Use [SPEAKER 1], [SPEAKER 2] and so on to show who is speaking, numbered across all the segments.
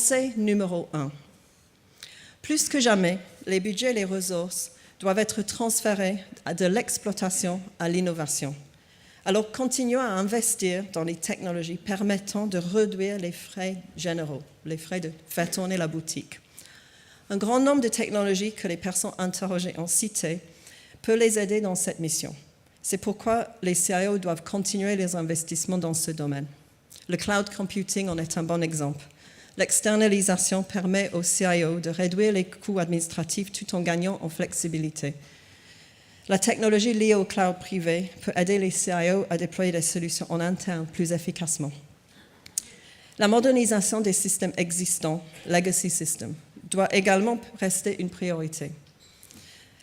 [SPEAKER 1] Conseil numéro 1. Plus que jamais, les budgets et les ressources doivent être transférés de l'exploitation à l'innovation. Alors, continuons à investir dans les technologies permettant de réduire les frais généraux, les frais de faire tourner la boutique. Un grand nombre de technologies que les personnes interrogées ont citées peut les aider dans cette mission. C'est pourquoi les CIO doivent continuer les investissements dans ce domaine. Le cloud computing en est un bon exemple. L'externalisation permet aux CIO de réduire les coûts administratifs tout en gagnant en flexibilité. La technologie liée au cloud privé peut aider les CIO à déployer des solutions en interne plus efficacement. La modernisation des systèmes existants, legacy systems, doit également rester une priorité.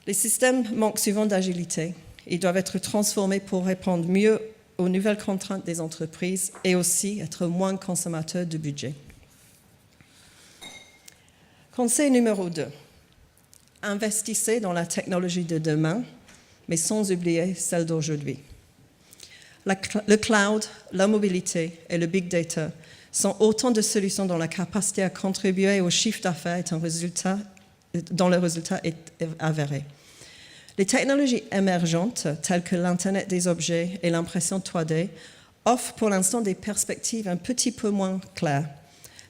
[SPEAKER 1] Les systèmes manquent souvent d'agilité. Ils doivent être transformés pour répondre mieux aux nouvelles contraintes des entreprises et aussi être moins consommateurs de budget. Conseil numéro 2. Investissez dans la technologie de demain, mais sans oublier celle d'aujourd'hui. Le cloud, la mobilité et le big data sont autant de solutions dont la capacité à contribuer au chiffre d'affaires dont le résultat est avéré. Les technologies émergentes, telles que l'Internet des objets et l'impression 3D, offrent pour l'instant des perspectives un petit peu moins claires.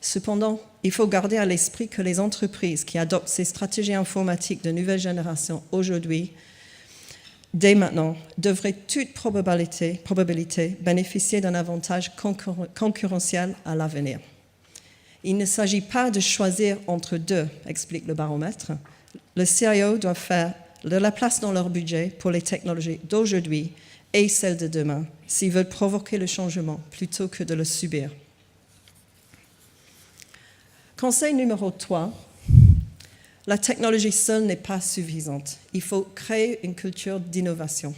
[SPEAKER 1] Cependant, il faut garder à l'esprit que les entreprises qui adoptent ces stratégies informatiques de nouvelle génération aujourd'hui, dès maintenant, devraient toute probabilité bénéficier d'un avantage concurrentiel à l'avenir. Il ne s'agit pas de choisir entre deux, explique le baromètre. Le CIO doit faire de la place dans leur budget pour les technologies d'aujourd'hui et celles de demain, s'ils veulent provoquer le changement plutôt que de le subir. Conseil numéro 3. La technologie seule n'est pas suffisante. Il faut créer une culture d'innovation.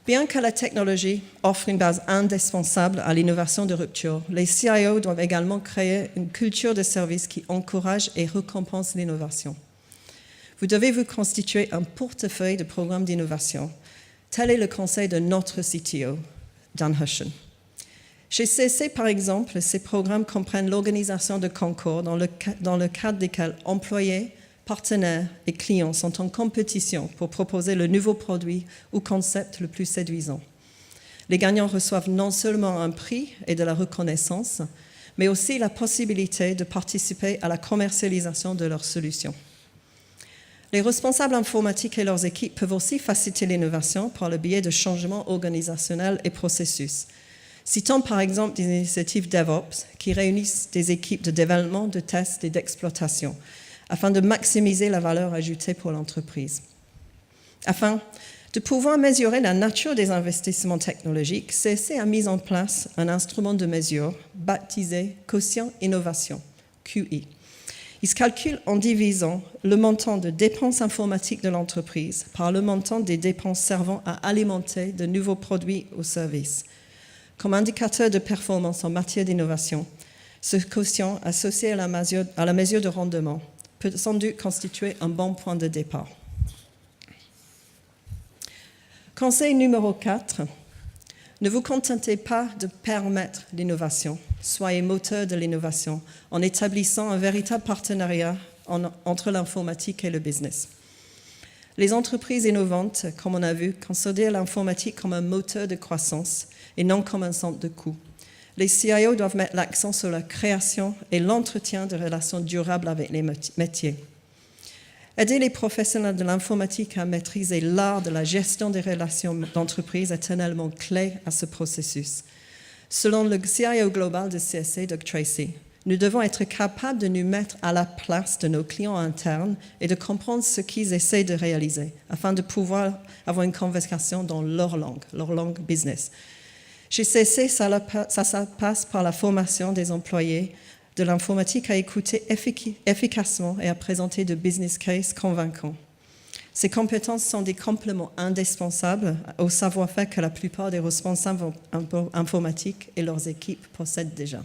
[SPEAKER 1] Bien que la technologie offre une base indispensable à l'innovation de rupture, les CIO doivent également créer une culture de service qui encourage et récompense l'innovation. Vous devez vous constituer un portefeuille de programmes d'innovation. Tel est le conseil de notre CTO, Dan Hushen. Chez CC, par exemple, ces programmes comprennent l'organisation de concours dans le cadre desquels employés, partenaires et clients sont en compétition pour proposer le nouveau produit ou concept le plus séduisant. Les gagnants reçoivent non seulement un prix et de la reconnaissance, mais aussi la possibilité de participer à la commercialisation de leurs solutions. Les responsables informatiques et leurs équipes peuvent aussi faciliter l'innovation par le biais de changements organisationnels et processus. Citons par exemple des initiatives DevOps qui réunissent des équipes de développement, de tests et d'exploitation afin de maximiser la valeur ajoutée pour l'entreprise. Afin de pouvoir mesurer la nature des investissements technologiques, CSC a mis en place un instrument de mesure baptisé Quotient Innovation, QI. Il se calcule en divisant le montant de dépenses informatiques de l'entreprise par le montant des dépenses servant à alimenter de nouveaux produits ou services. Comme indicateur de performance en matière d'innovation, ce quotient associé à la mesure de rendement peut sans doute constituer un bon point de départ. Conseil numéro 4. Ne vous contentez pas de permettre l'innovation. Soyez moteur de l'innovation en établissant un véritable partenariat entre l'informatique et le business. Les entreprises innovantes, comme on a vu, considèrent l'informatique comme un moteur de croissance et non comme un centre de coûts. Les CIO doivent mettre l'accent sur la création et l'entretien de relations durables avec les métiers. Aider les professionnels de l'informatique à maîtriser l'art de la gestion des relations d'entreprise est un élément clé à ce processus. Selon le CIO global de CSC, Doug Tracy, nous devons être capables de nous mettre à la place de nos clients internes et de comprendre ce qu'ils essaient de réaliser afin de pouvoir avoir une conversation dans leur langue business. Chez CSC, ça passe par la formation des employés de l'informatique à écouter efficacement et à présenter de business cases convaincants. Ces compétences sont des compléments indispensables au savoir-faire que la plupart des responsables informatiques et leurs équipes possèdent déjà.